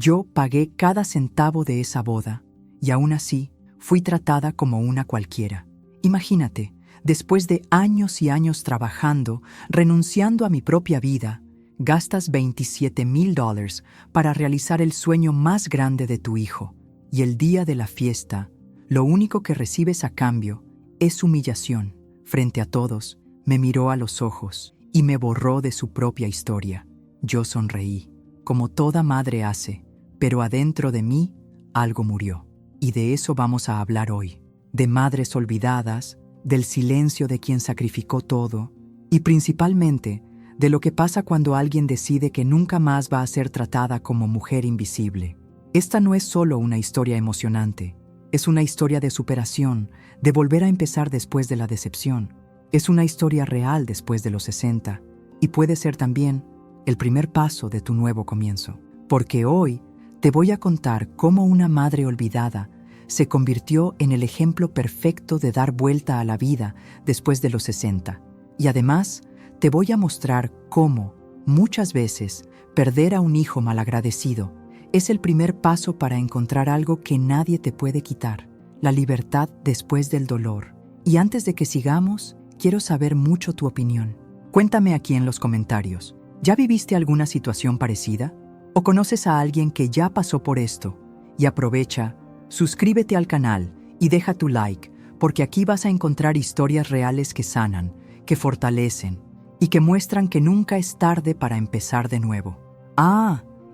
Yo pagué cada centavo de esa boda y aún así fui tratada como una cualquiera. Imagínate, después de años y años trabajando, renunciando a mi propia vida, gastas $27,000 para realizar el sueño más grande de tu hijo. Y el día de la fiesta, lo único que recibes a cambio es humillación. Frente a todos, me miró a los ojos y me borró de su propia historia. Yo sonreí, como toda madre hace, pero adentro de mí algo murió. Y de eso vamos a hablar hoy. De madres olvidadas, del silencio de quien sacrificó todo y principalmente de lo que pasa cuando alguien decide que nunca más va a ser tratada como mujer invisible. Esta no es solo una historia emocionante, es una historia de superación, de volver a empezar después de la decepción. Es una historia real después de los 60 y puede ser también el primer paso de tu nuevo comienzo. Porque hoy te voy a contar cómo una madre olvidada se convirtió en el ejemplo perfecto de dar vuelta a la vida después de los 60. Y además, te voy a mostrar cómo, muchas veces, perder a un hijo malagradecido es el primer paso para encontrar algo que nadie te puede quitar, la libertad después del dolor. Y antes de que sigamos, quiero saber mucho tu opinión. Cuéntame aquí en los comentarios, ¿ya viviste alguna situación parecida? ¿O conoces a alguien que ya pasó por esto? Y aprovecha, suscríbete al canal y deja tu like, porque aquí vas a encontrar historias reales que sanan, que fortalecen y que muestran que nunca es tarde para empezar de nuevo.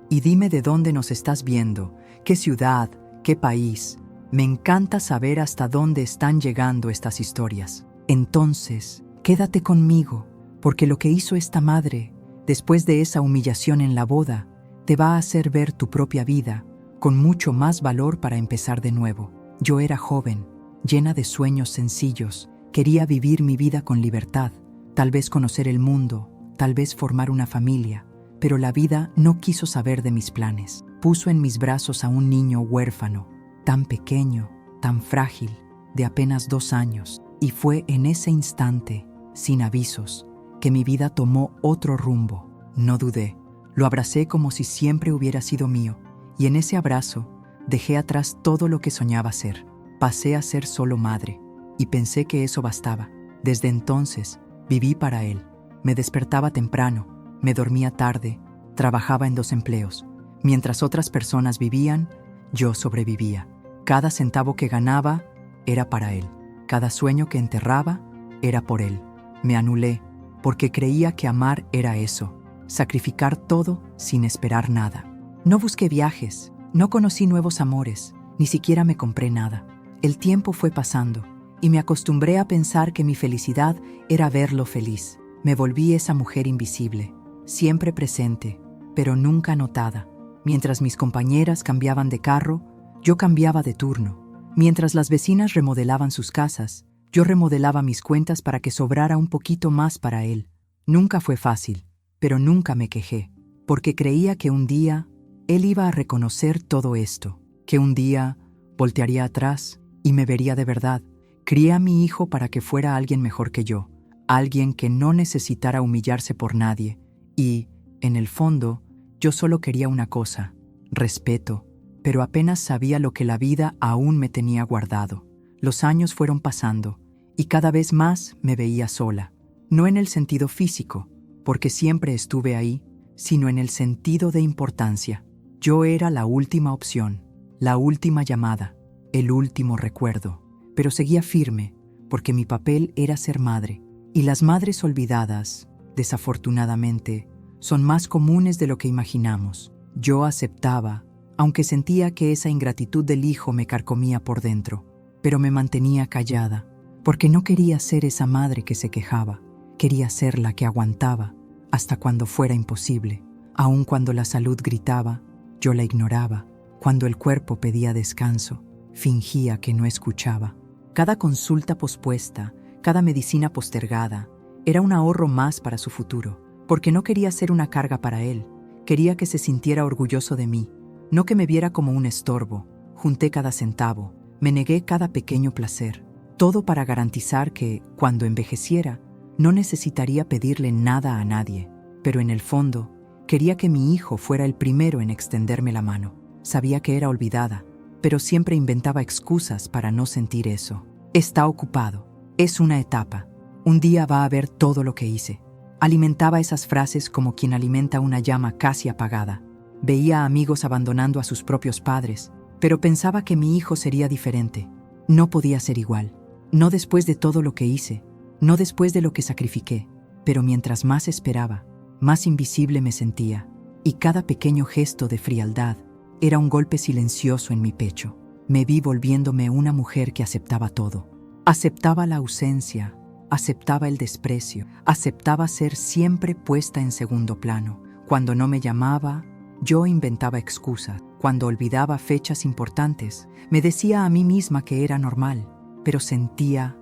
Y dime de dónde nos estás viendo, qué ciudad, qué país. Me encanta saber hasta dónde están llegando estas historias. Entonces, quédate conmigo, porque lo que hizo esta madre, después de esa humillación en la boda, te va a hacer ver tu propia vida con mucho más valor para empezar de nuevo. Yo era joven, llena de sueños sencillos, quería vivir mi vida con libertad, tal vez conocer el mundo, tal vez formar una familia, pero la vida no quiso saber de mis planes. Puso en mis brazos a un niño huérfano, tan pequeño, tan frágil, de apenas 2 años, y fue en ese instante, sin avisos, que mi vida tomó otro rumbo. No dudé, lo abracé como si siempre hubiera sido mío, y en ese abrazo dejé atrás todo lo que soñaba ser. Pasé a ser solo madre, y pensé que eso bastaba. Desde entonces, viví para él. Me despertaba temprano, me dormía tarde, trabajaba en 2 empleos. Mientras otras personas vivían, yo sobrevivía. Cada centavo que ganaba era para él. Cada sueño que enterraba era por él. Me anulé, porque creía que amar era eso, sacrificar todo sin esperar nada. No busqué viajes, no conocí nuevos amores, ni siquiera me compré nada. El tiempo fue pasando, y me acostumbré a pensar que mi felicidad era verlo feliz. Me volví esa mujer invisible, siempre presente, pero nunca notada. Mientras mis compañeras cambiaban de carro, yo cambiaba de turno. Mientras las vecinas remodelaban sus casas, yo remodelaba mis cuentas para que sobrara un poquito más para él. Nunca fue fácil, pero nunca me quejé, porque creía que un día él iba a reconocer todo esto, que un día voltearía atrás y me vería de verdad. Crié a mi hijo para que fuera alguien mejor que yo, alguien que no necesitara humillarse por nadie. Y, en el fondo, yo solo quería una cosa, respeto, pero apenas sabía lo que la vida aún me tenía guardado. Los años fueron pasando, y cada vez más me veía sola. No en el sentido físico, porque siempre estuve ahí, sino en el sentido de importancia. Yo era la última opción, la última llamada, el último recuerdo. Pero seguía firme, porque mi papel era ser madre. Y las madres olvidadas, desafortunadamente, son más comunes de lo que imaginamos. Yo aceptaba, aunque sentía que esa ingratitud del hijo me carcomía por dentro, pero me mantenía callada, porque no quería ser esa madre que se quejaba. Quería ser la que aguantaba, hasta cuando fuera imposible. Aun cuando la salud gritaba, yo la ignoraba. Cuando el cuerpo pedía descanso, fingía que no escuchaba. Cada consulta pospuesta, cada medicina postergada, era un ahorro más para su futuro, porque no quería ser una carga para él. Quería que se sintiera orgulloso de mí, no que me viera como un estorbo. Junté cada centavo, me negué cada pequeño placer, todo para garantizar que, cuando envejeciera, no necesitaría pedirle nada a nadie. Pero en el fondo, Quería que mi hijo fuera el primero en extenderme la mano. Sabía que era olvidada, pero siempre inventaba excusas para no sentir eso. Está ocupado. Es una etapa. Un día va a ver todo lo que hice. Alimentaba esas frases como quien alimenta una llama casi apagada. Veía a amigos abandonando a sus propios padres, pero pensaba que mi hijo sería diferente. No podía ser igual. No después de todo lo que hice, no después de lo que sacrifiqué, pero mientras más esperaba, más invisible me sentía, y cada pequeño gesto de frialdad era un golpe silencioso en mi pecho. Me vi volviéndome una mujer que aceptaba todo. Aceptaba la ausencia, aceptaba el desprecio, aceptaba ser siempre puesta en segundo plano. Cuando no me llamaba, yo inventaba excusas. Cuando olvidaba fechas importantes, me decía a mí misma que era normal, pero sentía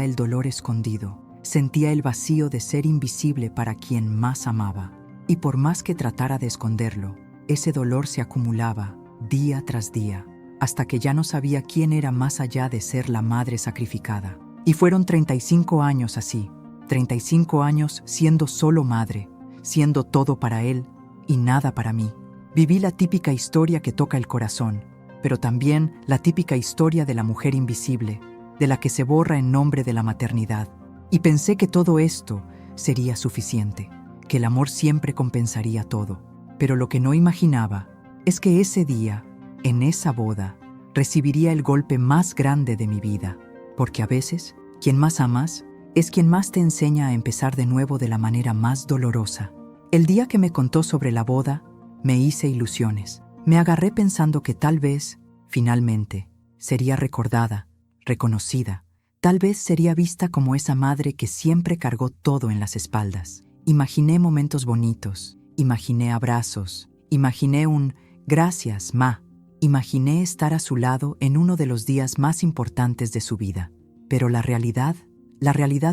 el dolor escondido, sentía el vacío de ser invisible para quien más amaba. Y por más que tratara de esconderlo, ese dolor se acumulaba día tras día, hasta que ya no sabía quién era más allá de ser la madre sacrificada. Y fueron 35 años así, 35 años siendo solo madre, siendo todo para él y nada para mí. Viví la típica historia que toca el corazón, pero también la típica historia de la mujer invisible, de la que se borra en nombre de la maternidad. Y pensé que todo esto sería suficiente, que el amor siempre compensaría todo. Pero lo que no imaginaba es que ese día, en esa boda, recibiría el golpe más grande de mi vida. Porque a veces, quien más amas es quien más te enseña a empezar de nuevo de la manera más dolorosa. El día que me contó sobre la boda, me hice ilusiones. Me agarré pensando que tal vez, finalmente, sería recordada, reconocida. Tal vez sería vista como esa madre que siempre cargó todo en las espaldas. Imaginé momentos bonitos, imaginé abrazos, imaginé un «gracias, ma». Imaginé estar a su lado en uno de los días más importantes de su vida. Pero la realidad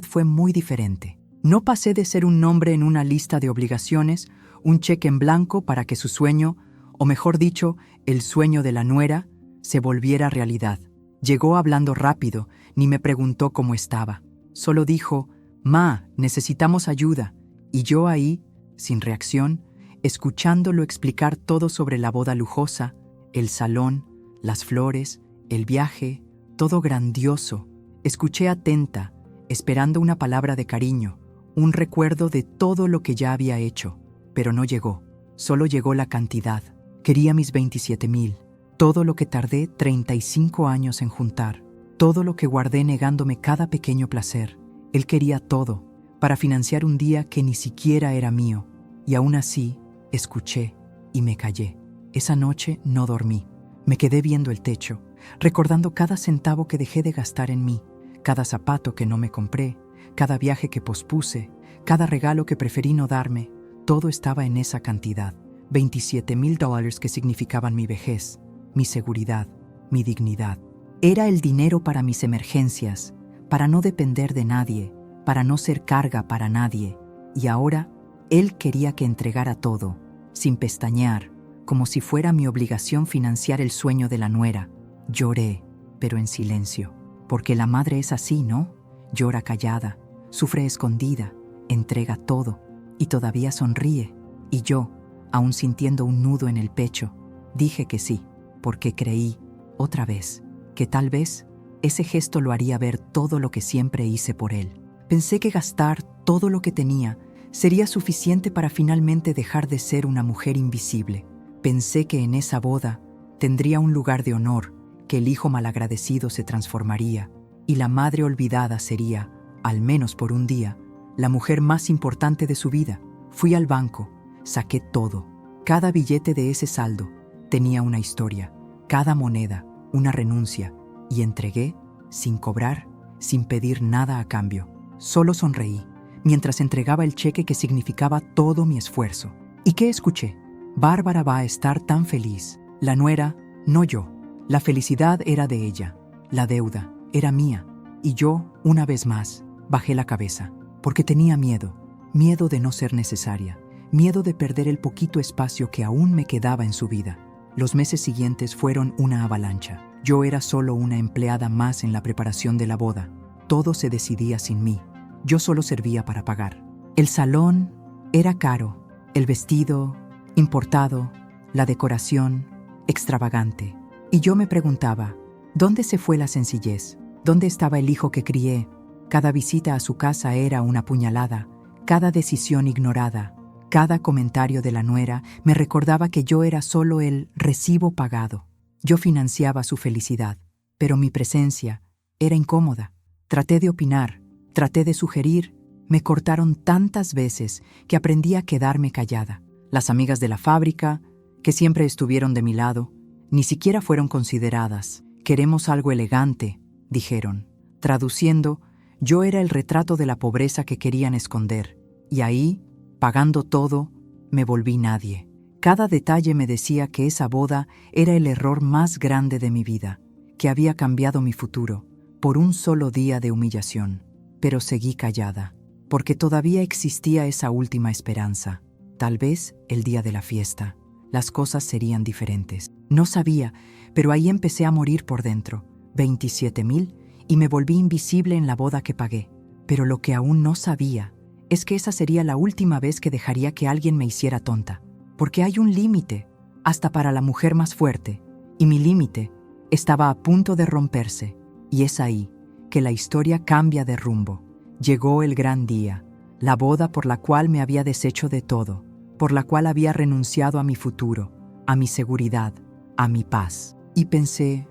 fue muy diferente. No pasé de ser un nombre en una lista de obligaciones, un cheque en blanco para que su sueño, o mejor dicho, el sueño de la nuera, se volviera realidad. Llegó hablando rápido, ni me preguntó cómo estaba. Solo dijo, «Ma, necesitamos ayuda». Y yo ahí, sin reacción, escuchándolo explicar todo sobre la boda lujosa, el salón, las flores, el viaje, todo grandioso. Escuché atenta, esperando una palabra de cariño, un recuerdo de todo lo que ya había hecho. Pero no llegó, solo llegó la cantidad. Quería mis 27,000, todo lo que tardé 35 años en juntar, todo lo que guardé negándome cada pequeño placer. Él quería todo, para financiar un día que ni siquiera era mío. Y aún así, escuché y me callé. Esa noche no dormí. Me quedé viendo el techo, recordando cada centavo que dejé de gastar en mí, cada zapato que no me compré, cada viaje que pospuse, cada regalo que preferí no darme. Todo estaba en esa cantidad. $27,000 que significaban mi vejez, mi seguridad, mi dignidad. Era el dinero para mis emergencias, para no depender de nadie, para no ser carga para nadie. Y ahora, él quería que entregara todo, sin pestañear, como si fuera mi obligación financiar el sueño de la nuera. Lloré, pero en silencio, porque la madre es así, ¿no? Llora callada, sufre escondida, entrega todo, y todavía sonríe. Y yo, aún sintiendo un nudo en el pecho, dije que sí, porque creí, otra vez, que tal vez ese gesto lo haría ver todo lo que siempre hice por él. Pensé que gastar todo lo que tenía sería suficiente para finalmente dejar de ser una mujer invisible. Pensé que en esa boda tendría un lugar de honor, que el hijo malagradecido se transformaría, y la madre olvidada sería, al menos por un día, la mujer más importante de su vida. Fui al banco, saqué todo. Cada billete de ese saldo tenía una historia, cada moneda, una renuncia, y entregué, sin cobrar, sin pedir nada a cambio. Solo sonreí, mientras entregaba el cheque que significaba todo mi esfuerzo. ¿Y qué escuché? Bárbara va a estar tan feliz. La nuera, no yo. La felicidad era de ella, la deuda era mía. Y yo, una vez más, bajé la cabeza, porque tenía miedo de no ser necesaria, miedo de perder el poquito espacio que aún me quedaba en su vida. Los meses siguientes fueron una avalancha. Yo era solo una empleada más en la preparación de la boda. Todo se decidía sin mí. Yo solo servía para pagar. El salón era caro, El vestido, importado, la decoración, extravagante. Y yo me preguntaba, ¿dónde se fue la sencillez? ¿Dónde estaba el hijo que crié? Cada visita a su casa era una puñalada, cada decisión ignorada, cada comentario de la nuera me recordaba que yo era solo el recibo pagado. Yo financiaba su felicidad, pero mi presencia era incómoda. Traté de opinar, traté de sugerir, me cortaron tantas veces que aprendí a quedarme callada. Las amigas de la fábrica, que siempre estuvieron de mi lado, ni siquiera fueron consideradas. Queremos algo elegante, dijeron. Traduciendo, yo era el retrato de la pobreza que querían esconder, y ahí, pagando todo, me volví nadie. Cada detalle me decía que esa boda era el error más grande de mi vida, que había cambiado mi futuro por un solo día de humillación. Pero seguí callada, porque todavía existía esa última esperanza. Tal vez el día de la fiesta, las cosas serían diferentes. No sabía, pero ahí empecé a morir por dentro. 27,000 y me volví invisible en la boda que pagué. Pero lo que aún no sabía es que esa sería la última vez que dejaría que alguien me hiciera tonta. Porque hay un límite, hasta para la mujer más fuerte, y mi límite estaba a punto de romperse. Y es ahí que la historia cambia de rumbo. Llegó el gran día, la boda por la cual me había deshecho de todo, por la cual había renunciado a mi futuro, a mi seguridad, a mi paz. Y pensé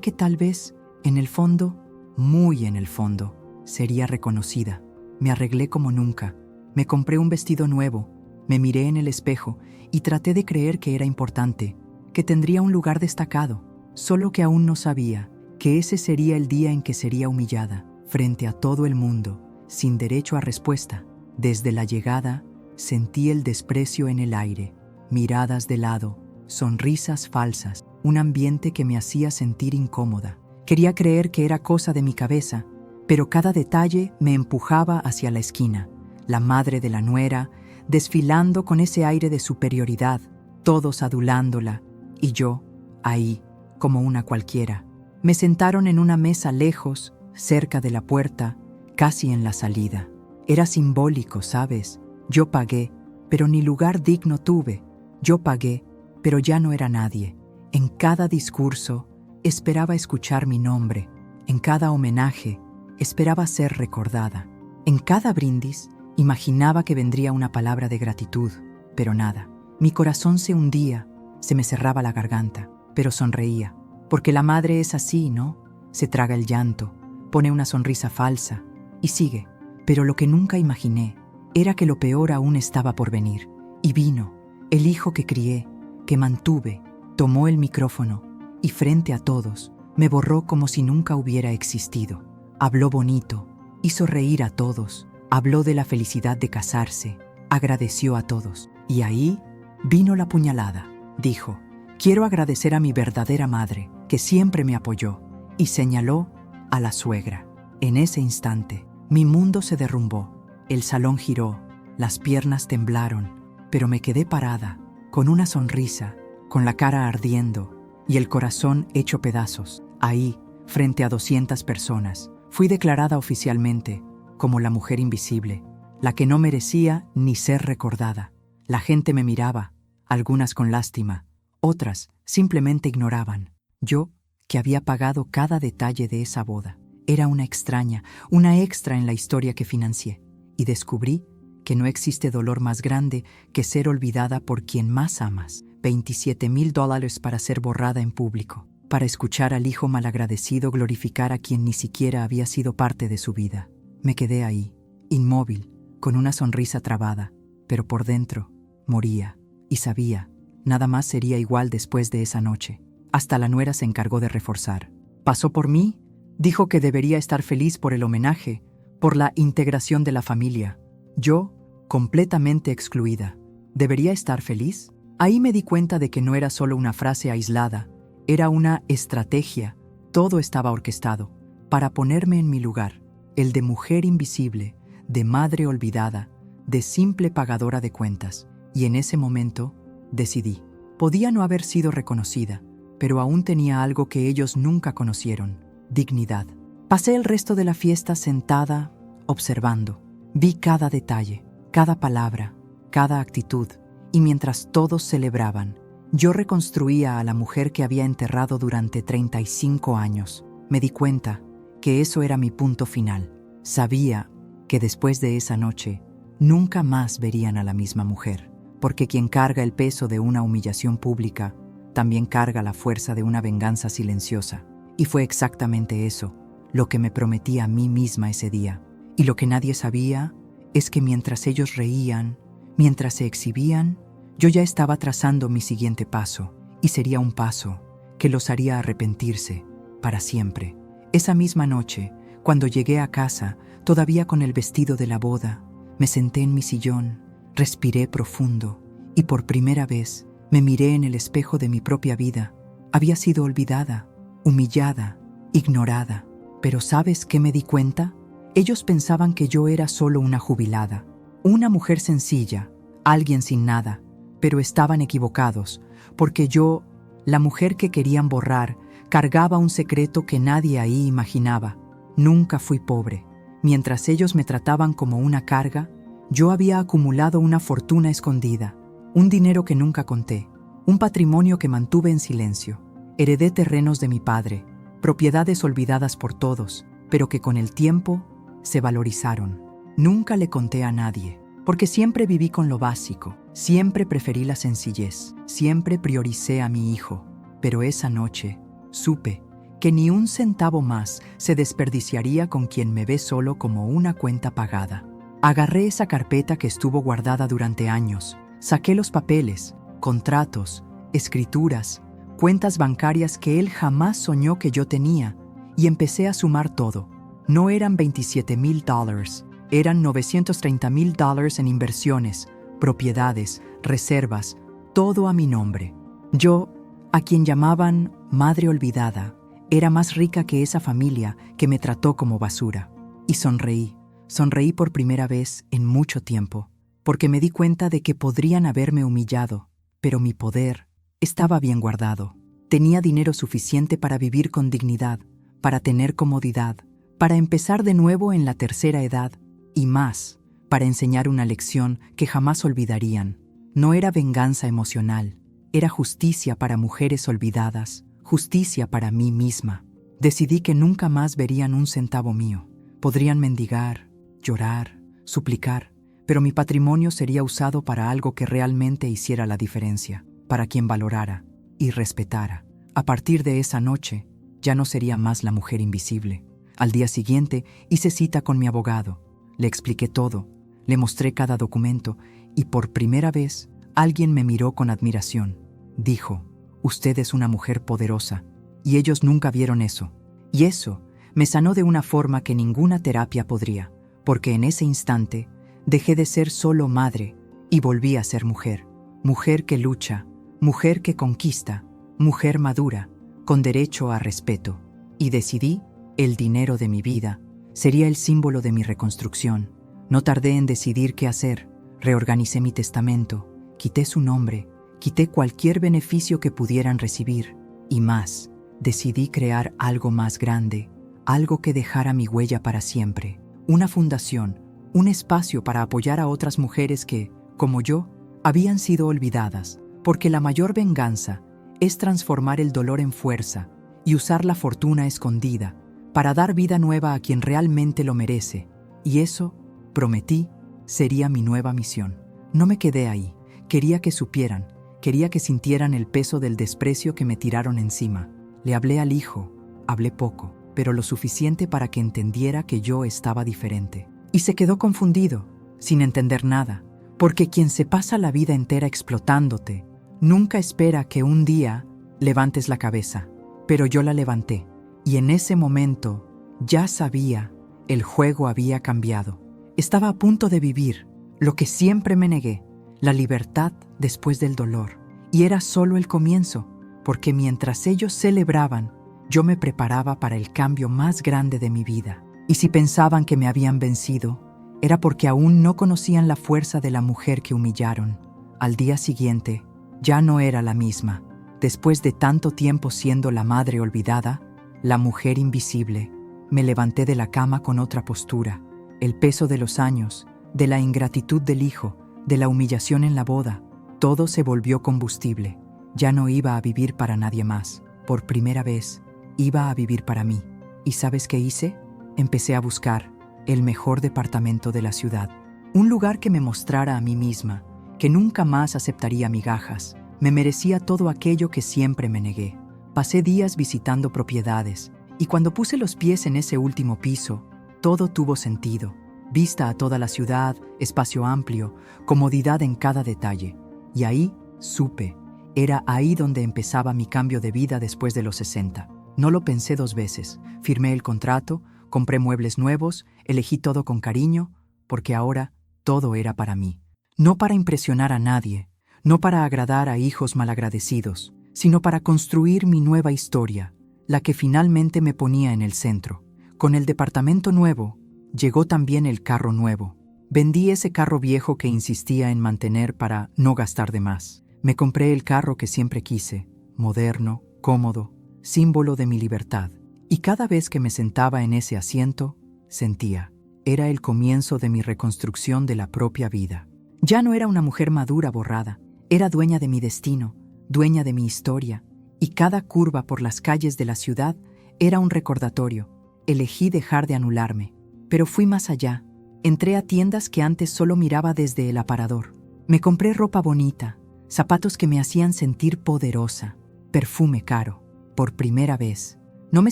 que tal vez, en el fondo, muy en el fondo, sería reconocida. Me arreglé como nunca, me compré un vestido nuevo, me miré en el espejo y traté de creer que era importante, que tendría un lugar destacado, solo que aún no sabía que ese sería el día en que sería humillada, frente a todo el mundo, sin derecho a respuesta. Desde la llegada, sentí el desprecio en el aire, miradas de lado, sonrisas falsas, un ambiente que me hacía sentir incómoda. Quería creer que era cosa de mi cabeza, pero cada detalle me empujaba hacia la esquina. La madre de la nuera, desfilando con ese aire de superioridad, todos adulándola, y yo, ahí, como una cualquiera. Me sentaron en una mesa lejos, cerca de la puerta, casi en la salida. Era simbólico, ¿sabes? Yo pagué, pero ni lugar digno tuve. Yo pagué, pero ya no era nadie. En cada discurso, esperaba escuchar mi nombre. En cada homenaje, esperaba ser recordada. En cada brindis, imaginaba que vendría una palabra de gratitud, pero nada. Mi corazón se hundía, se me cerraba la garganta, pero sonreía. Porque la madre es así, ¿no? Se traga el llanto, pone una sonrisa falsa y sigue. Pero lo que nunca imaginé era que lo peor aún estaba por venir. Y vino, el hijo que crié, que mantuve, tomó el micrófono y frente a todos me borró como si nunca hubiera existido. Habló bonito, hizo reír a todos, habló de la felicidad de casarse, agradeció a todos. Y ahí vino la puñalada. Dijo: quiero agradecer a mi verdadera madre, que siempre me apoyó, y señaló a la suegra. En ese instante, mi mundo se derrumbó, el salón giró, las piernas temblaron, pero me quedé parada, con una sonrisa, con la cara ardiendo y el corazón hecho pedazos. Ahí, frente a 200 personas, fui declarada oficialmente como la mujer invisible, la que no merecía ni ser recordada. La gente me miraba, algunas con lástima, otras simplemente ignoraban. Yo, que había pagado cada detalle de esa boda, era una extraña, una extra en la historia que financié, y descubrí que no existe dolor más grande que ser olvidada por quien más amas. $27,000 para ser borrada en público, para escuchar al hijo malagradecido glorificar a quien ni siquiera había sido parte de su vida. Me quedé ahí, inmóvil, con una sonrisa trabada, pero por dentro moría, y sabía, nada más sería igual después de esa noche. Hasta la nuera se encargó de reforzar. Pasó por mí, dijo que debería estar feliz por el homenaje, por la integración de la familia. Yo, completamente excluida, ¿debería estar feliz? Ahí me di cuenta de que no era solo una frase aislada, era una estrategia. Todo estaba orquestado para ponerme en mi lugar, el de mujer invisible, de madre olvidada, de simple pagadora de cuentas. Y en ese momento decidí. Podía no haber sido reconocida, pero aún tenía algo que ellos nunca conocieron: dignidad. Pasé el resto de la fiesta sentada, observando. Vi cada detalle, cada palabra, cada actitud, y mientras todos celebraban, yo reconstruía a la mujer que había enterrado durante 35 años. Me di cuenta que eso era mi punto final. Sabía que después de esa noche, nunca más verían a la misma mujer, porque quien carga el peso de una humillación pública, también carga la fuerza de una venganza silenciosa. Y fue exactamente eso, lo que me prometí a mí misma ese día. Y lo que nadie sabía es que mientras ellos reían, mientras se exhibían, yo ya estaba trazando mi siguiente paso, y sería un paso que los haría arrepentirse para siempre. Esa misma noche, cuando llegué a casa, todavía con el vestido de la boda, me senté en mi sillón, respiré profundo, y por primera vez me miré en el espejo de mi propia vida. Había sido olvidada, humillada, ignorada. Pero ¿sabes qué me di cuenta? Ellos pensaban que yo era solo una jubilada, una mujer sencilla, alguien sin nada, pero estaban equivocados, porque yo, la mujer que querían borrar, cargaba un secreto que nadie ahí imaginaba. Nunca fui pobre. Mientras ellos me trataban como una carga, yo había acumulado una fortuna escondida, un dinero que nunca conté, un patrimonio que mantuve en silencio. Heredé terrenos de mi padre, propiedades olvidadas por todos, pero que con el tiempo se valorizaron. Nunca le conté a nadie, porque siempre viví con lo básico, siempre preferí la sencillez, siempre prioricé a mi hijo. Pero esa noche supe que ni un centavo más se desperdiciaría con quien me ve solo como una cuenta pagada. Agarré esa carpeta que estuvo guardada durante años, saqué los papeles, contratos, escrituras, cuentas bancarias que él jamás soñó que yo tenía, y empecé a sumar todo. No eran $27,000, eran $930,000 en inversiones, propiedades, reservas, todo a mi nombre. Yo, a quien llamaban Madre Olvidada, era más rica que esa familia que me trató como basura. Y sonreí por primera vez en mucho tiempo, porque me di cuenta de que podrían haberme humillado, pero mi poder estaba bien guardado. Tenía dinero suficiente para vivir con dignidad, para tener comodidad, para empezar de nuevo en la tercera edad, y más, para enseñar una lección que jamás olvidarían. No era venganza emocional, era justicia para mujeres olvidadas, justicia para mí misma. Decidí que nunca más verían un centavo mío. Podrían mendigar, llorar, suplicar, pero mi patrimonio sería usado para algo que realmente hiciera la diferencia, para quien valorara y respetara. A partir de esa noche, ya no sería más la mujer invisible. Al día siguiente, hice cita con mi abogado. Le expliqué todo, le mostré cada documento y por primera vez, alguien me miró con admiración. Dijo, «Usted es una mujer poderosa», y ellos nunca vieron eso. Y eso me sanó de una forma que ninguna terapia podría, porque en ese instante dejé de ser solo madre y volví a ser mujer. Mujer que lucha, mujer que conquista, mujer madura, con derecho a respeto. Y decidí, el dinero de mi vida sería el símbolo de mi reconstrucción. No tardé en decidir qué hacer. Reorganicé mi testamento, quité su nombre, quité cualquier beneficio que pudieran recibir. Y más, decidí crear algo más grande, algo que dejara mi huella para siempre. Una fundación, un espacio para apoyar a otras mujeres que, como yo, habían sido olvidadas, porque la mayor venganza es transformar el dolor en fuerza y usar la fortuna escondida para dar vida nueva a quien realmente lo merece. Y eso, prometí, sería mi nueva misión. No me quedé ahí. Quería que supieran, quería que sintieran el peso del desprecio que me tiraron encima. Le hablé al hijo, hablé poco, pero lo suficiente para que entendiera que yo estaba diferente. Y se quedó confundido, sin entender nada, porque quien se pasa la vida entera explotándote, nunca espera que un día levantes la cabeza. Pero yo la levanté, y en ese momento ya sabía, el juego había cambiado. Estaba a punto de vivir lo que siempre me negué, la libertad después del dolor. Y era solo el comienzo, porque mientras ellos celebraban, yo me preparaba para el cambio más grande de mi vida. Y si pensaban que me habían vencido, era porque aún no conocían la fuerza de la mujer que humillaron. Al día siguiente, ya no era la misma. Después de tanto tiempo siendo la madre olvidada, la mujer invisible, me levanté de la cama con otra postura. El peso de los años, de la ingratitud del hijo, de la humillación en la boda, todo se volvió combustible. Ya no iba a vivir para nadie más. Por primera vez, iba a vivir para mí. ¿Y sabes qué hice? Empecé a buscar el mejor departamento de la ciudad. Un lugar que me mostrara a mí misma, que nunca más aceptaría migajas. Me merecía todo aquello que siempre me negué. Pasé días visitando propiedades, y cuando puse los pies en ese último piso, todo tuvo sentido. Vista a toda la ciudad, espacio amplio, comodidad en cada detalle. Y ahí supe, era ahí donde empezaba mi cambio de vida después de los 60. No lo pensé 2 veces. Firmé el contrato, compré muebles nuevos, elegí todo con cariño, porque ahora todo era para mí. No para impresionar a nadie, no para agradar a hijos malagradecidos, sino para construir mi nueva historia, la que finalmente me ponía en el centro. Con el departamento nuevo, llegó también el carro nuevo. Vendí ese carro viejo que insistía en mantener para no gastar de más. Me compré el carro que siempre quise, moderno, cómodo, símbolo de mi libertad. Y cada vez que me sentaba en ese asiento, sentía, era el comienzo de mi reconstrucción de la propia vida. Ya no era una mujer madura borrada, era dueña de mi destino, dueña de mi historia, y cada curva por las calles de la ciudad era un recordatorio. Elegí dejar de anularme, pero fui más allá. Entré a tiendas que antes solo miraba desde el aparador. Me compré ropa bonita, zapatos que me hacían sentir poderosa, perfume caro. Por primera vez, no me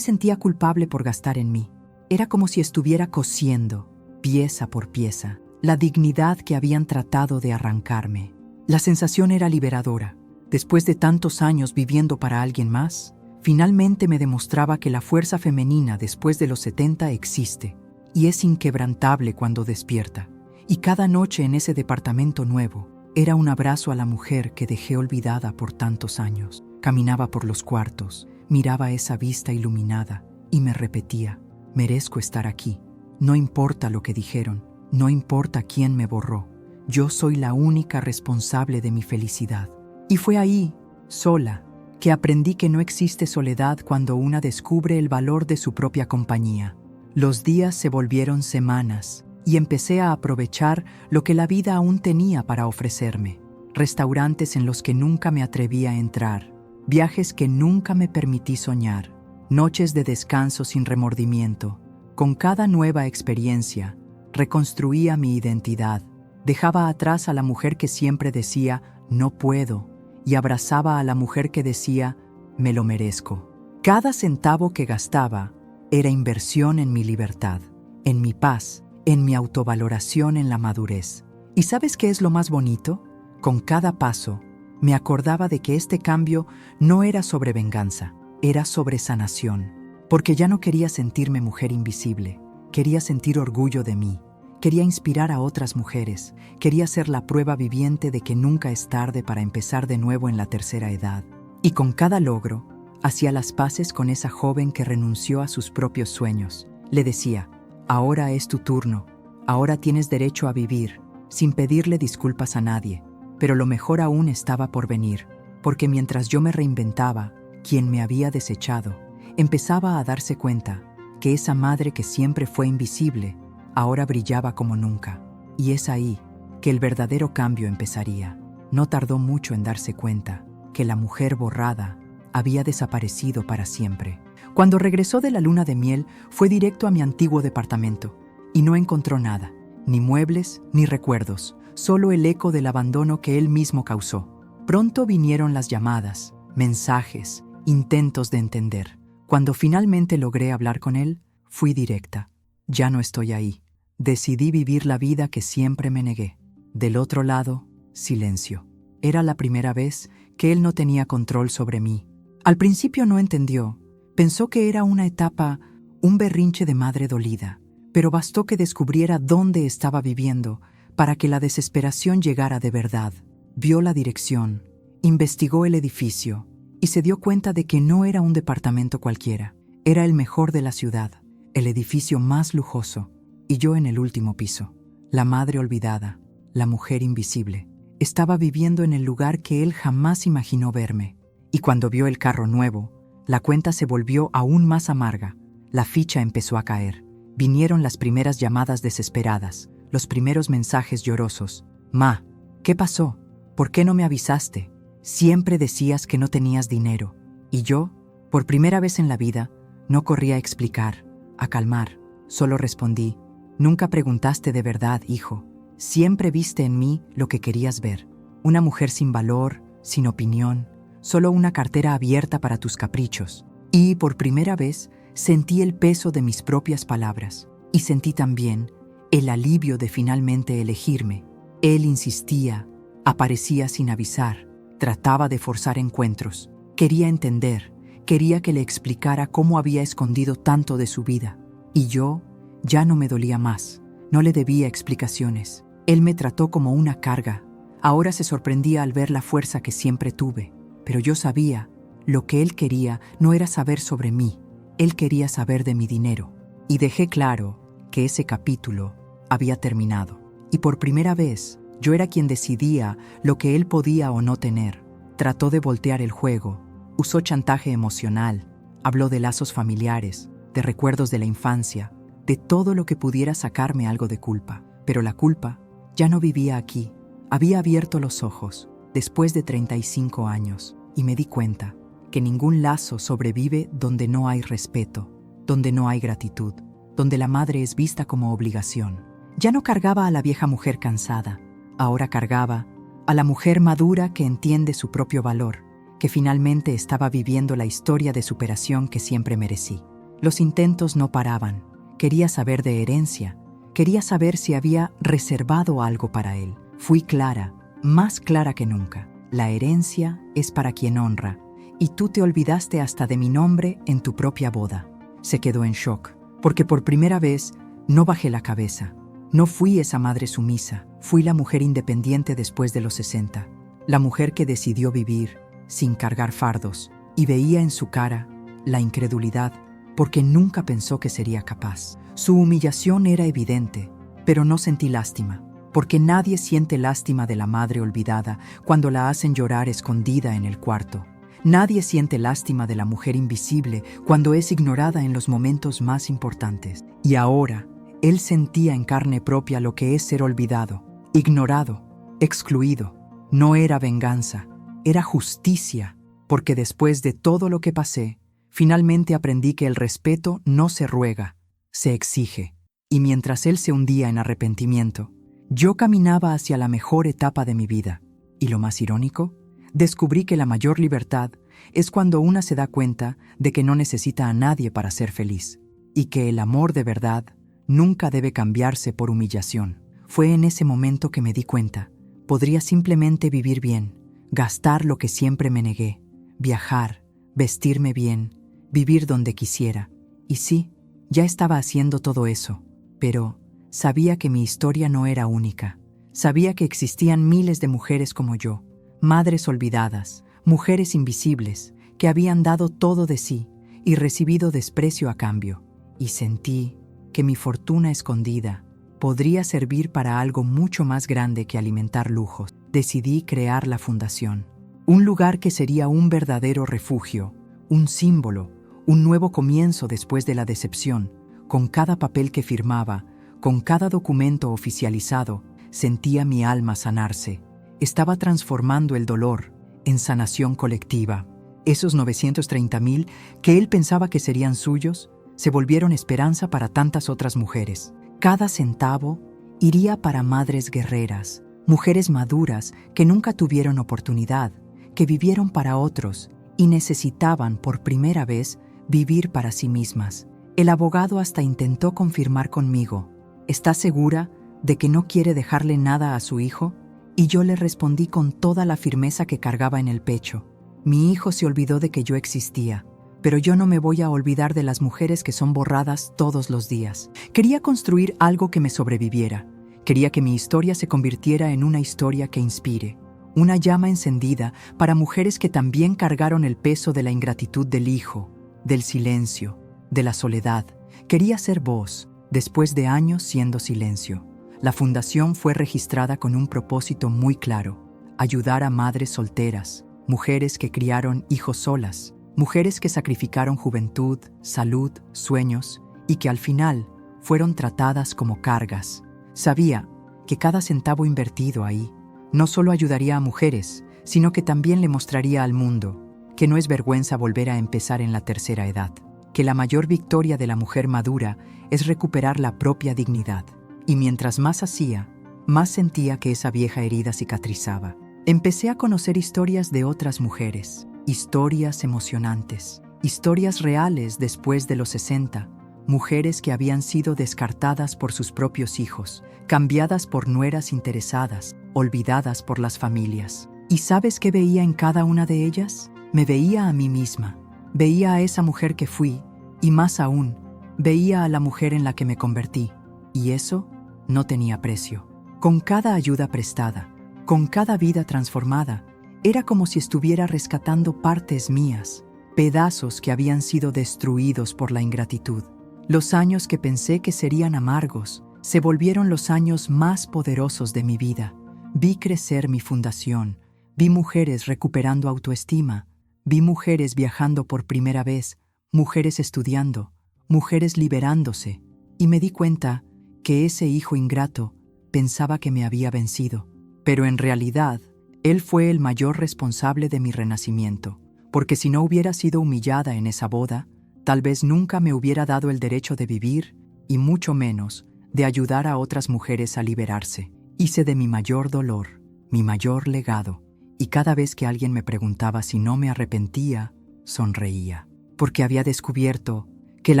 sentía culpable por gastar en mí. Era como si estuviera cosiendo, pieza por pieza, la dignidad que habían tratado de arrancarme. La sensación era liberadora. Después de tantos años viviendo para alguien más, finalmente me demostraba que la fuerza femenina después de los 70 existe y es inquebrantable cuando despierta. Y cada noche en ese departamento nuevo era un abrazo a la mujer que dejé olvidada por tantos años. Caminaba por los cuartos, miraba esa vista iluminada y me repetía, merezco estar aquí. No importa lo que dijeron, no importa quién me borró. Yo soy la única responsable de mi felicidad. Y fue ahí, sola, que aprendí que no existe soledad cuando una descubre el valor de su propia compañía. Los días se volvieron semanas y empecé a aprovechar lo que la vida aún tenía para ofrecerme. Restaurantes en los que nunca me atreví a entrar, viajes que nunca me permití soñar, noches de descanso sin remordimiento. Con cada nueva experiencia, reconstruía mi identidad. Dejaba atrás a la mujer que siempre decía, no puedo, y abrazaba a la mujer que decía, me lo merezco. Cada centavo que gastaba era inversión en mi libertad, en mi paz, en mi autovaloración, en la madurez. ¿Y sabes qué es lo más bonito? Con cada paso, me acordaba de que este cambio no era sobre venganza, era sobre sanación, porque ya no quería sentirme mujer invisible, quería sentir orgullo de mí. Quería inspirar a otras mujeres, quería ser la prueba viviente de que nunca es tarde para empezar de nuevo en la tercera edad. Y con cada logro, hacía las paces con esa joven que renunció a sus propios sueños. Le decía, ahora es tu turno, ahora tienes derecho a vivir, sin pedirle disculpas a nadie. Pero lo mejor aún estaba por venir, porque mientras yo me reinventaba, quien me había desechado, empezaba a darse cuenta que esa madre que siempre fue invisible, ahora brillaba como nunca. Y es ahí que el verdadero cambio empezaría. No tardó mucho en darse cuenta que la mujer borrada había desaparecido para siempre. Cuando regresó de la luna de miel, fue directo a mi antiguo departamento y no encontró nada, ni muebles ni recuerdos, solo el eco del abandono que él mismo causó. Pronto vinieron las llamadas, mensajes, intentos de entender. Cuando finalmente logré hablar con él, fui directa. Ya no estoy ahí. Decidí vivir la vida que siempre me negué. Del otro lado, silencio. Era la primera vez que él no tenía control sobre mí. Al principio no entendió. Pensó que era una etapa, un berrinche de madre dolida. Pero bastó que descubriera dónde estaba viviendo para que la desesperación llegara de verdad. Vio la dirección, investigó el edificio y se dio cuenta de que no era un departamento cualquiera. Era el mejor de la ciudad, el edificio más lujoso. Y yo en el último piso, la madre olvidada, la mujer invisible. Estaba viviendo en el lugar que él jamás imaginó verme. Y cuando vio el carro nuevo, la cuenta se volvió aún más amarga. La ficha empezó a caer. Vinieron las primeras llamadas desesperadas, los primeros mensajes llorosos. Ma, ¿Qué pasó? ¿Por qué no me avisaste? Siempre decías que no tenías dinero. Y yo, por primera vez en la vida, no corrí a explicar, a calmar. Solo respondí, nunca preguntaste de verdad, hijo. Siempre viste en mí lo que querías ver. Una mujer sin valor, sin opinión, solo una cartera abierta para tus caprichos. Y por primera vez sentí el peso de mis propias palabras. Y sentí también el alivio de finalmente elegirme. Él insistía, aparecía sin avisar, trataba de forzar encuentros. Quería entender, quería que le explicara cómo había escondido tanto de su vida. Y yo ya no me dolía más, no le debía explicaciones. Él me trató como una carga. Ahora se sorprendía al ver la fuerza que siempre tuve. Pero yo sabía, lo que él quería no era saber sobre mí, él quería saber de mi dinero. Y dejé claro que ese capítulo había terminado. Y por primera vez, yo era quien decidía lo que él podía o no tener. Trató de voltear el juego, usó chantaje emocional, habló de lazos familiares, de recuerdos de la infancia, de todo lo que pudiera sacarme algo de culpa. Pero la culpa ya no vivía aquí. Había abierto los ojos después de 35 años y me di cuenta que ningún lazo sobrevive donde no hay respeto, donde no hay gratitud, donde la madre es vista como obligación. Ya no cargaba a la vieja mujer cansada, ahora cargaba a la mujer madura que entiende su propio valor, que finalmente estaba viviendo la historia de superación que siempre merecí. Los intentos no paraban. Quería saber de herencia, quería saber si había reservado algo para él. Fui clara, más clara que nunca. La herencia es para quien honra, y tú te olvidaste hasta de mi nombre en tu propia boda. Se quedó en shock, porque por primera vez no bajé la cabeza. No fui esa madre sumisa, fui la mujer independiente después de los 60, la mujer que decidió vivir sin cargar fardos, y veía en su cara la incredulidad, porque nunca pensó que sería capaz. Su humillación era evidente, pero no sentí lástima, porque nadie siente lástima de la madre olvidada cuando la hacen llorar escondida en el cuarto. Nadie siente lástima de la mujer invisible cuando es ignorada en los momentos más importantes. Y ahora, él sentía en carne propia lo que es ser olvidado, ignorado, excluido. No era venganza, era justicia, porque después de todo lo que pasé, finalmente aprendí que el respeto no se ruega, se exige. Y mientras él se hundía en arrepentimiento, yo caminaba hacia la mejor etapa de mi vida. Y lo más irónico, descubrí que la mayor libertad es cuando una se da cuenta de que no necesita a nadie para ser feliz, y que el amor de verdad nunca debe cambiarse por humillación. Fue en ese momento que me di cuenta, podría simplemente vivir bien, gastar lo que siempre me negué, viajar, vestirme bien, vivir donde quisiera. Y sí, ya estaba haciendo todo eso, pero sabía que mi historia no era única. Sabía que existían miles de mujeres como yo, madres olvidadas, mujeres invisibles, que habían dado todo de sí y recibido desprecio a cambio. Y sentí que mi fortuna escondida podría servir para algo mucho más grande que alimentar lujos. Decidí crear la fundación, un lugar que sería un verdadero refugio, un símbolo, un nuevo comienzo después de la decepción. Con cada papel que firmaba, con cada documento oficializado, sentía mi alma sanarse. Estaba transformando el dolor en sanación colectiva. Esos 930,000 que él pensaba que serían suyos, se volvieron esperanza para tantas otras mujeres. Cada centavo iría para madres guerreras, mujeres maduras que nunca tuvieron oportunidad, que vivieron para otros y necesitaban por primera vez vivir para sí mismas. El abogado hasta intentó confirmar conmigo, ¿está segura de que no quiere dejarle nada a su hijo? Y yo le respondí con toda la firmeza que cargaba en el pecho. Mi hijo se olvidó de que yo existía, pero yo no me voy a olvidar de las mujeres que son borradas todos los días. Quería construir algo que me sobreviviera. Quería que mi historia se convirtiera en una historia que inspire. Una llama encendida para mujeres que también cargaron el peso de la ingratitud del hijo, del silencio, de la soledad. Quería ser voz, después de años siendo silencio. La fundación fue registrada con un propósito muy claro: ayudar a madres solteras, mujeres que criaron hijos solas, mujeres que sacrificaron juventud, salud, sueños y que al final fueron tratadas como cargas. Sabía que cada centavo invertido ahí no solo ayudaría a mujeres, sino que también le mostraría al mundo que no es vergüenza volver a empezar en la tercera edad, que la mayor victoria de la mujer madura es recuperar la propia dignidad. Y mientras más hacía, más sentía que esa vieja herida cicatrizaba. Empecé a conocer historias de otras mujeres, historias emocionantes, historias reales después de los 60, mujeres que habían sido descartadas por sus propios hijos, cambiadas por nueras interesadas, olvidadas por las familias. ¿Y sabes qué veía en cada una de ellas? Me veía a mí misma, veía a esa mujer que fui, y más aún, veía a la mujer en la que me convertí, y eso no tenía precio. Con cada ayuda prestada, con cada vida transformada, era como si estuviera rescatando partes mías, pedazos que habían sido destruidos por la ingratitud. Los años que pensé que serían amargos, se volvieron los años más poderosos de mi vida. Vi crecer mi fundación, vi mujeres recuperando autoestima, vi mujeres viajando por primera vez, mujeres estudiando, mujeres liberándose, y me di cuenta que ese hijo ingrato pensaba que me había vencido. Pero en realidad, él fue el mayor responsable de mi renacimiento, porque si no hubiera sido humillada en esa boda, tal vez nunca me hubiera dado el derecho de vivir, y mucho menos de ayudar a otras mujeres a liberarse. Hice de mi mayor dolor, mi mayor legado, y cada vez que alguien me preguntaba si no me arrepentía, sonreía, porque había descubierto que el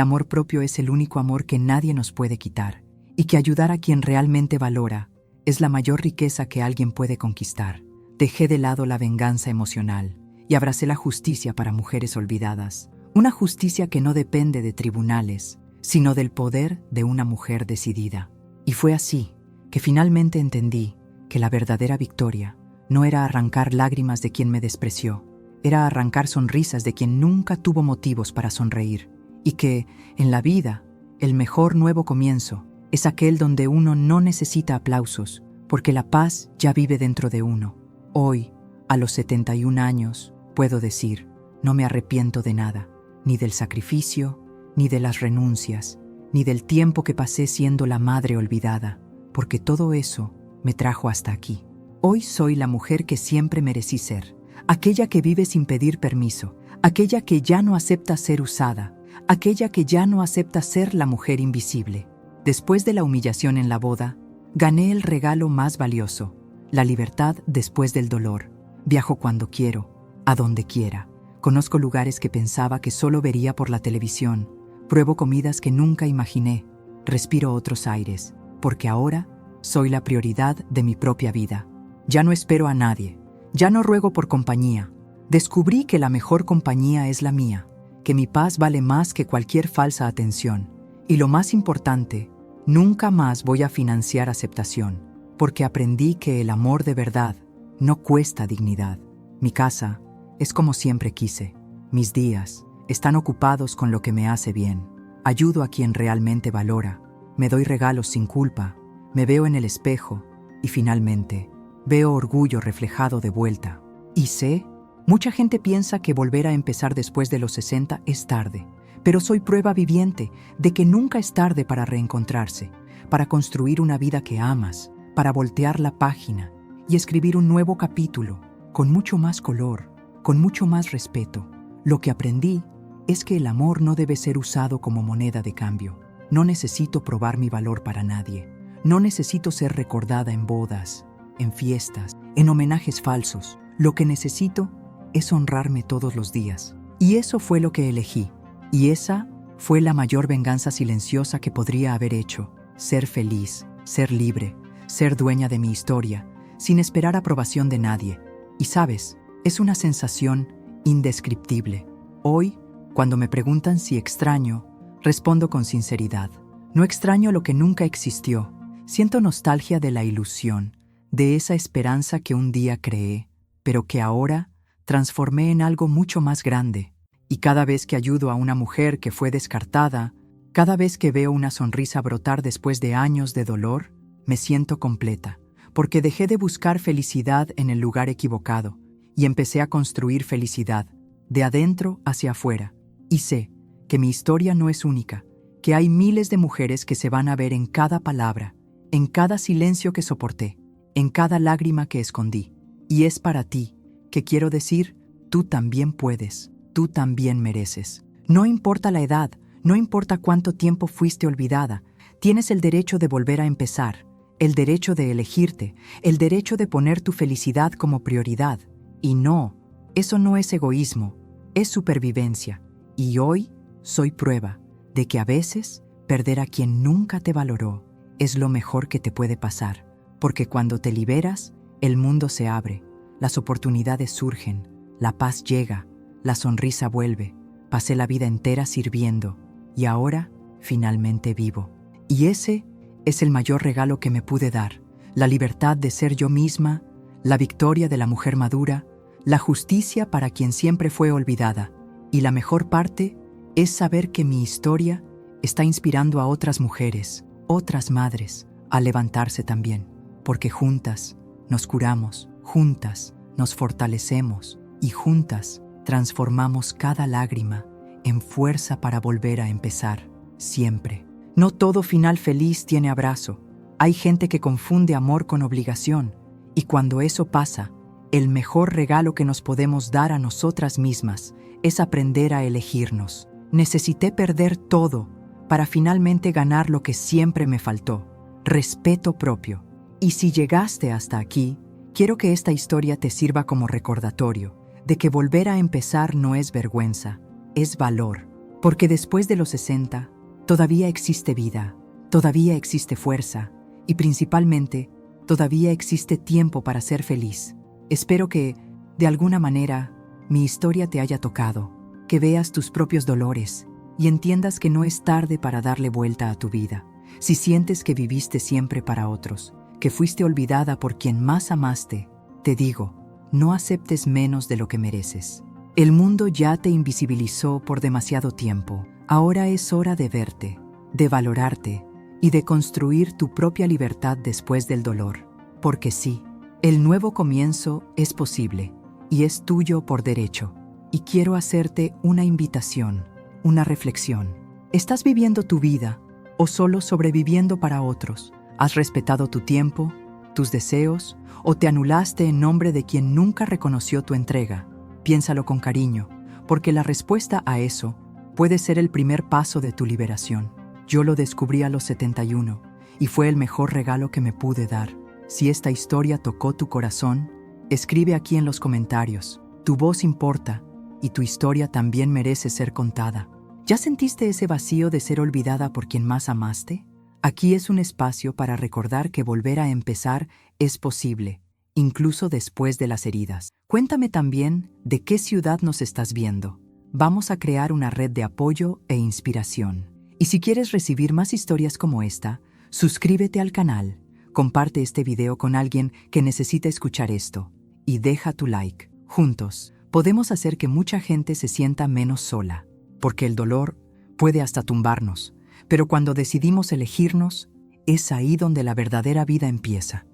amor propio es el único amor que nadie nos puede quitar, y que ayudar a quien realmente valora es la mayor riqueza que alguien puede conquistar. Dejé de lado la venganza emocional y abracé la justicia para mujeres olvidadas, una justicia que no depende de tribunales, sino del poder de una mujer decidida. Y fue así que finalmente entendí que la verdadera victoria no era arrancar lágrimas de quien me despreció, era arrancar sonrisas de quien nunca tuvo motivos para sonreír, y que, en la vida, el mejor nuevo comienzo es aquel donde uno no necesita aplausos, porque la paz ya vive dentro de uno. Hoy, a los 71 años, puedo decir, no me arrepiento de nada, ni del sacrificio, ni de las renuncias, ni del tiempo que pasé siendo la madre olvidada, porque todo eso me trajo hasta aquí. Hoy soy la mujer que siempre merecí ser, aquella que vive sin pedir permiso, aquella que ya no acepta ser usada, aquella que ya no acepta ser la mujer invisible. Después de la humillación en la boda, gané el regalo más valioso, la libertad después del dolor. Viajo cuando quiero, a donde quiera. Conozco lugares que pensaba que solo vería por la televisión. Pruebo comidas que nunca imaginé. Respiro otros aires, porque ahora soy la prioridad de mi propia vida. Ya no espero a nadie, ya no ruego por compañía. Descubrí que la mejor compañía es la mía, que mi paz vale más que cualquier falsa atención. Y lo más importante, nunca más voy a financiar aceptación, porque aprendí que el amor de verdad no cuesta dignidad. Mi casa es como siempre quise. Mis días están ocupados con lo que me hace bien. Ayudo a quien realmente valora. Me doy regalos sin culpa. Me veo en el espejo y finalmente veo orgullo reflejado de vuelta. Y sé, mucha gente piensa que volver a empezar después de los 60 es tarde, pero soy prueba viviente de que nunca es tarde para reencontrarse, para construir una vida que amas, para voltear la página y escribir un nuevo capítulo, con mucho más color, con mucho más respeto. Lo que aprendí es que el amor no debe ser usado como moneda de cambio. No necesito probar mi valor para nadie. No necesito ser recordada en bodas, en fiestas, en homenajes falsos. Lo que necesito es honrarme todos los días. Y eso fue lo que elegí. Y esa fue la mayor venganza silenciosa que podría haber hecho. Ser feliz, ser libre, ser dueña de mi historia, sin esperar aprobación de nadie. Y sabes, es una sensación indescriptible. Hoy, cuando me preguntan si extraño, respondo con sinceridad. No extraño lo que nunca existió. Siento nostalgia de la ilusión, de esa esperanza que un día creé, pero que ahora transformé en algo mucho más grande. Y cada vez que ayudo a una mujer que fue descartada, cada vez que veo una sonrisa brotar después de años de dolor, me siento completa, porque dejé de buscar felicidad en el lugar equivocado y empecé a construir felicidad, de adentro hacia afuera. Y sé que mi historia no es única, que hay miles de mujeres que se van a ver en cada palabra, en cada silencio que soporté, en cada lágrima que escondí. Y es para ti, que quiero decir, tú también puedes, tú también mereces. No importa la edad, no importa cuánto tiempo fuiste olvidada, tienes el derecho de volver a empezar, el derecho de elegirte, el derecho de poner tu felicidad como prioridad. Y no, eso no es egoísmo, es supervivencia. Y hoy soy prueba de que a veces perder a quien nunca te valoró es lo mejor que te puede pasar, porque cuando te liberas, el mundo se abre, las oportunidades surgen, la paz llega, la sonrisa vuelve. Pasé la vida entera sirviendo y ahora finalmente vivo. Y ese es el mayor regalo que me pude dar, la libertad de ser yo misma, la victoria de la mujer madura, la justicia para quien siempre fue olvidada. Y la mejor parte es saber que mi historia está inspirando a otras mujeres, otras madres, a levantarse también, porque juntas nos curamos, juntas nos fortalecemos y juntas transformamos cada lágrima en fuerza para volver a empezar, siempre. No todo final feliz tiene abrazo. Hay gente que confunde amor con obligación, y cuando eso pasa, el mejor regalo que nos podemos dar a nosotras mismas es aprender a elegirnos. Necesité perder todo para finalmente ganar lo que siempre me faltó, respeto propio. Y si llegaste hasta aquí, quiero que esta historia te sirva como recordatorio de que volver a empezar no es vergüenza, es valor. Porque después de los 60, todavía existe vida, todavía existe fuerza y principalmente, todavía existe tiempo para ser feliz. Espero que, de alguna manera, mi historia te haya tocado, que veas tus propios dolores y entiendas que no es tarde para darle vuelta a tu vida. Si sientes que viviste siempre para otros, que fuiste olvidada por quien más amaste, te digo, no aceptes menos de lo que mereces. El mundo ya te invisibilizó por demasiado tiempo. Ahora es hora de verte, de valorarte y de construir tu propia libertad después del dolor. Porque sí, el nuevo comienzo es posible y es tuyo por derecho. Y quiero hacerte una invitación, una reflexión. ¿Estás viviendo tu vida o solo sobreviviendo para otros? ¿Has respetado tu tiempo, tus deseos o te anulaste en nombre de quien nunca reconoció tu entrega? Piénsalo con cariño, porque la respuesta a eso puede ser el primer paso de tu liberación. Yo lo descubrí a los 71 y fue el mejor regalo que me pude dar. Si esta historia tocó tu corazón, escribe aquí en los comentarios. Tu voz importa y tu historia también merece ser contada. ¿Ya sentiste ese vacío de ser olvidada por quien más amaste? Aquí es un espacio para recordar que volver a empezar es posible, incluso después de las heridas. Cuéntame también de qué ciudad nos estás viendo. Vamos a crear una red de apoyo e inspiración. Y si quieres recibir más historias como esta, suscríbete al canal, comparte este video con alguien que necesita escuchar esto y deja tu like. Juntos, podemos hacer que mucha gente se sienta menos sola, porque el dolor puede hasta tumbarnos, pero cuando decidimos elegirnos, es ahí donde la verdadera vida empieza.